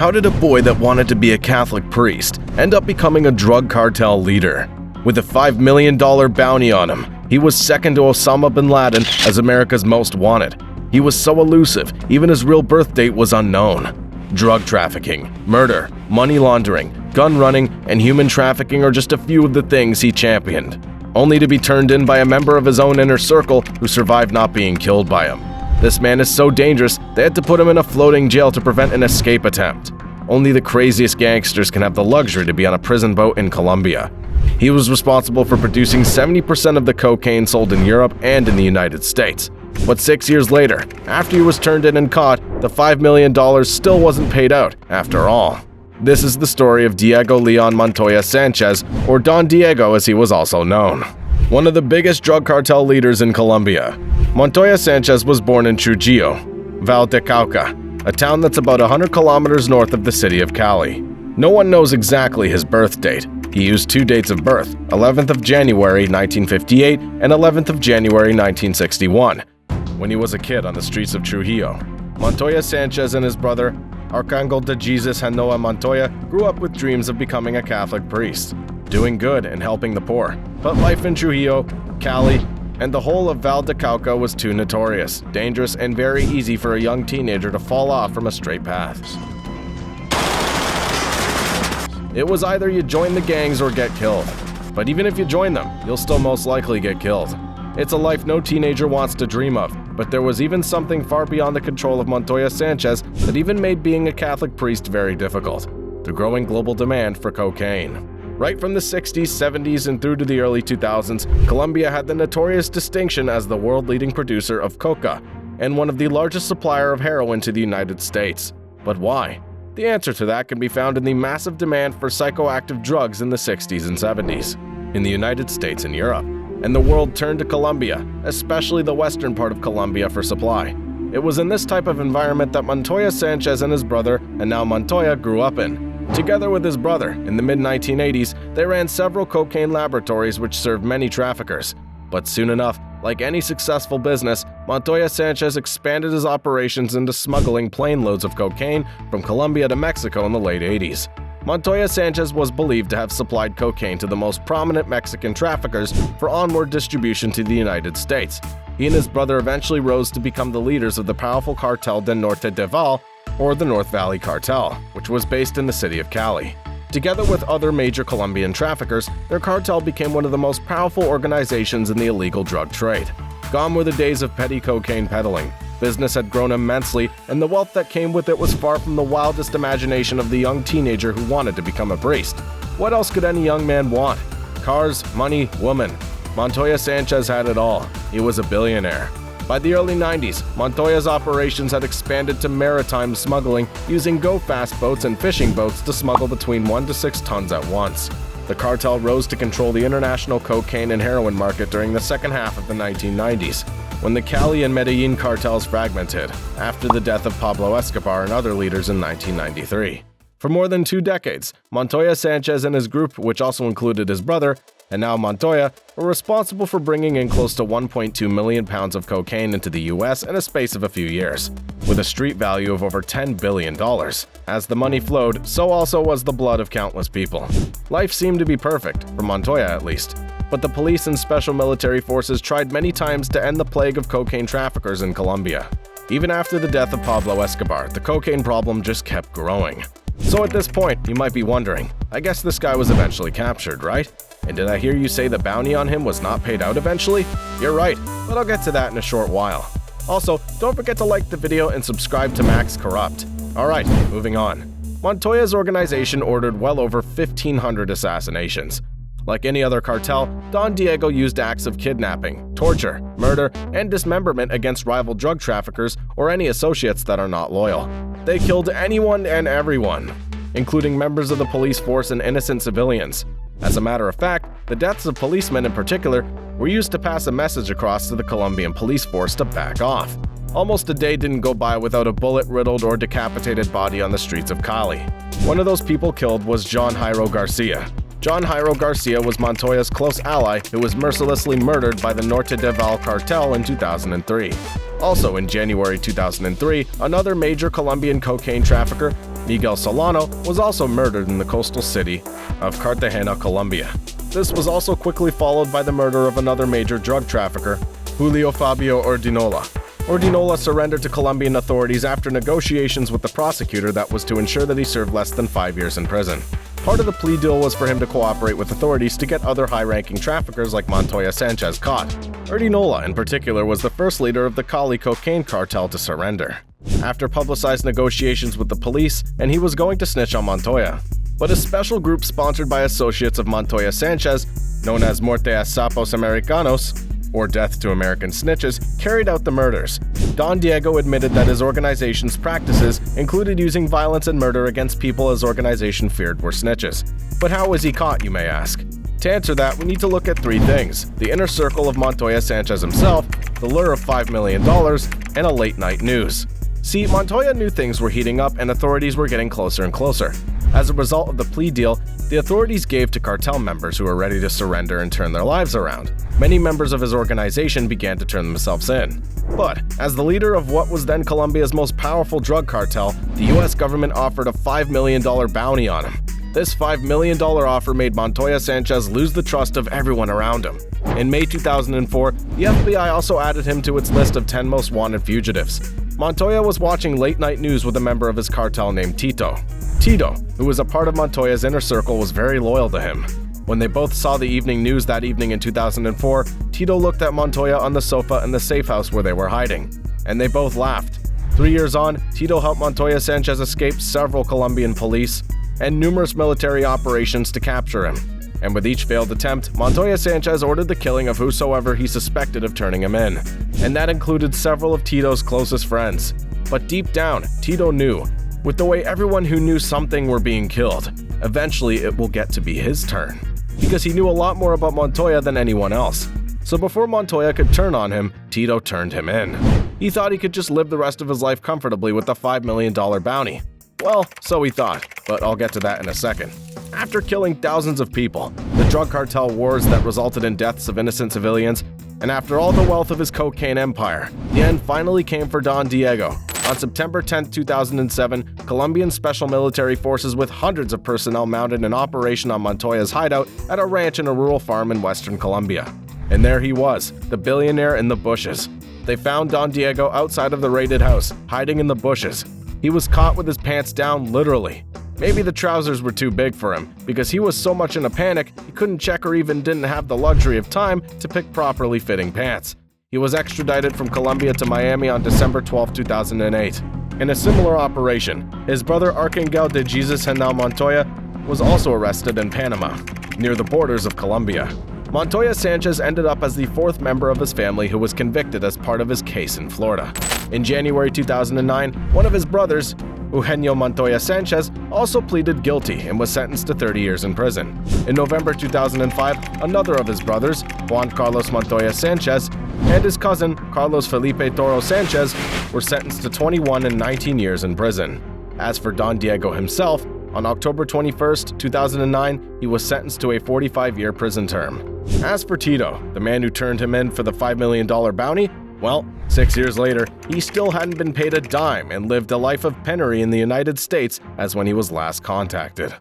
How did a boy that wanted to be a Catholic priest end up becoming a drug cartel leader? With a $5 million bounty on him, he was second to Osama bin Laden as America's most wanted. He was so elusive, even his real birth date was unknown. Drug trafficking, murder, money laundering, gun running, and human trafficking are just a few of the things he championed, only to be turned in by a member of his own inner circle who survived not being killed by him. This man is so dangerous, they had to put him in a floating jail to prevent an escape attempt. Only the craziest gangsters can have the luxury to be on a prison boat in Colombia. He was responsible for producing 70% of the cocaine sold in Europe and in the United States. But 6 years later, after he was turned in and caught, the $5 million still wasn't paid out after all. This is the story of Diego Leon Montoya Sanchez, or Don Diego as he was also known. One of the biggest drug cartel leaders in Colombia. Montoya Sanchez was born in Trujillo, Valle de Cauca, a town that's about 100 kilometers north of the city of Cali. No one knows exactly his birth date. He used two dates of birth, 11th of January 1958 and 11th of January 1961. When he was a kid on the streets of Trujillo, Montoya Sanchez and his brother, Arcángel de Jesus Hanoa Montoya, grew up with dreams of becoming a Catholic priest, doing good and helping the poor. But life in Trujillo, Cali, and the whole of Valle de Cauca was too notorious, dangerous, and very easy for a young teenager to fall off from a straight path. It was either you join the gangs or get killed. But even if you join them, you'll still most likely get killed. It's a life no teenager wants to dream of, but there was even something far beyond the control of Montoya Sanchez that even made being a Catholic priest very difficult: the growing global demand for cocaine. Right from the 60s, 70s, and through to the early 2000s, Colombia had the notorious distinction as the world-leading producer of coca and one of the largest supplier of heroin to the United States. But why? The answer to that can be found in the massive demand for psychoactive drugs in the 60s and 70s, in the United States and Europe. And the world turned to Colombia, especially the western part of Colombia, for supply. It was in this type of environment that Montoya Sanchez and his brother, and now Montoya, grew up in. Together with his brother, in the mid-1980s, they ran several cocaine laboratories which served many traffickers. But soon enough, like any successful business, Montoya Sanchez expanded his operations into smuggling plane loads of cocaine from Colombia to Mexico in the late 80s. Montoya Sanchez was believed to have supplied cocaine to the most prominent Mexican traffickers for onward distribution to the United States. He and his brother eventually rose to become the leaders of the powerful Cartel del Norte de Valle, or the North Valley Cartel, which was based in the city of Cali. Together with other major Colombian traffickers, their cartel became one of the most powerful organizations in the illegal drug trade. Gone were the days of petty cocaine peddling. Business had grown immensely, and the wealth that came with it was far from the wildest imagination of the young teenager who wanted to become a priest. What else could any young man want? Cars, money, woman. Montoya Sanchez had it all. He was a billionaire. By the early 90s, Montoya's operations had expanded to maritime smuggling, using go-fast boats and fishing boats to smuggle between 1 to 6 tons at once. The cartel rose to control the international cocaine and heroin market during the second half of the 1990s, when the Cali and Medellin cartels fragmented, after the death of Pablo Escobar and other leaders in 1993. For more than 2 decades, Montoya Sanchez and his group, which also included his brother, and now Montoya, were responsible for bringing in close to 1.2 million pounds of cocaine into the US in a space of a few years, with a street value of over $10 billion. As the money flowed, so also was the blood of countless people. Life seemed to be perfect, for Montoya at least. But the police and special military forces tried many times to end the plague of cocaine traffickers in Colombia. Even after the death of Pablo Escobar, the cocaine problem just kept growing. So at this point, you might be wondering, I guess this guy was eventually captured, right? And did I hear you say the bounty on him was not paid out eventually? You're right, but I'll get to that in a short while. Also, don't forget to like the video and subscribe to Max Corrupt. Alright, moving on. Montoya's organization ordered well over 1,500 assassinations. Like any other cartel, Don Diego used acts of kidnapping, torture, murder, and dismemberment against rival drug traffickers or any associates that are not loyal. They killed anyone and everyone, including members of the police force and innocent civilians. As a matter of fact, the deaths of policemen in particular were used to pass a message across to the Colombian police force to back off. Almost a day didn't go by without a bullet-riddled or decapitated body on the streets of Cali. One of those people killed was John Jairo Garcia. John Jairo Garcia was Montoya's close ally who was mercilessly murdered by the Norte de Valle cartel in 2003. Also in January 2003, another major Colombian cocaine trafficker, Miguel Solano, was also murdered in the coastal city of Cartagena, Colombia. This was also quickly followed by the murder of another major drug trafficker, Julio Fabio Ordinola. Ordinola surrendered to Colombian authorities after negotiations with the prosecutor that was to ensure that he served less than 5 years in prison. Part of the plea deal was for him to cooperate with authorities to get other high-ranking traffickers like Montoya Sanchez caught. Ordinola, in particular, was the first leader of the Cali cocaine cartel to surrender, after publicized negotiations with the police, and he was going to snitch on Montoya. But a special group sponsored by associates of Montoya Sanchez, known as Muerte a Sapos Americanos, or Death to American Snitches, carried out the murders. Don Diego admitted that his organization's practices included using violence and murder against people his organization feared were snitches. But how was he caught, you may ask? To answer that, we need to look at three things: the inner circle of Montoya Sanchez himself, the lure of $5 million, and a late-night news. See, Montoya knew things were heating up and authorities were getting closer and closer. As a result of the plea deal, the authorities gave to cartel members who were ready to surrender and turn their lives around. Many members of his organization began to turn themselves in. But, as the leader of what was then Colombia's most powerful drug cartel, the US government offered a $5 million bounty on him. This $5 million offer made Montoya Sanchez lose the trust of everyone around him. In May 2004, the FBI also added him to its list of 10 most wanted fugitives. Montoya was watching late-night news with a member of his cartel named Tito. Tito, who was a part of Montoya's inner circle, was very loyal to him. When they both saw the evening news that evening in 2004, Tito looked at Montoya on the sofa in the safe house where they were hiding, and they both laughed. 3 years on, Tito helped Montoya Sanchez escape several Colombian police and numerous military operations to capture him. And with each failed attempt, Montoya Sanchez ordered the killing of whosoever he suspected of turning him in. And that included several of Tito's closest friends. But deep down, Tito knew, with the way everyone who knew something were being killed, eventually it will get to be his turn. Because he knew a lot more about Montoya than anyone else. So before Montoya could turn on him, Tito turned him in. He thought he could just live the rest of his life comfortably with the $5 million bounty. Well, so he thought, but I'll get to that in a second. After killing thousands of people, the drug cartel wars that resulted in deaths of innocent civilians, and after all the wealth of his cocaine empire, the end finally came for Don Diego. On September 10, 2007, Colombian Special Military Forces with hundreds of personnel mounted an operation on Montoya's hideout at a ranch in a rural farm in western Colombia. And there he was, the billionaire in the bushes. They found Don Diego outside of the raided house, hiding in the bushes. He was caught with his pants down, literally. Maybe the trousers were too big for him, because he was so much in a panic he couldn't check or even didn't have the luxury of time to pick properly fitting pants. He was extradited from Colombia to Miami on December 12, 2008. In a similar operation, his brother Arcangel de Jesus Henao Montoya was also arrested in Panama, near the borders of Colombia. Montoya Sanchez ended up as the fourth member of his family who was convicted as part of his case in Florida. In January 2009, one of his brothers, Eugenio Montoya Sanchez, also pleaded guilty and was sentenced to 30 years in prison. In November 2005, another of his brothers, Juan Carlos Montoya Sanchez, and his cousin, Carlos Felipe Toro Sanchez, were sentenced to 21 and 19 years in prison. As for Don Diego himself, on October 21, 2009, he was sentenced to a 45-year prison term. As for Tito, the man who turned him in for the $5 million bounty, well, 6 years later, he still hadn't been paid a dime and lived a life of penury in the United States as when he was last contacted.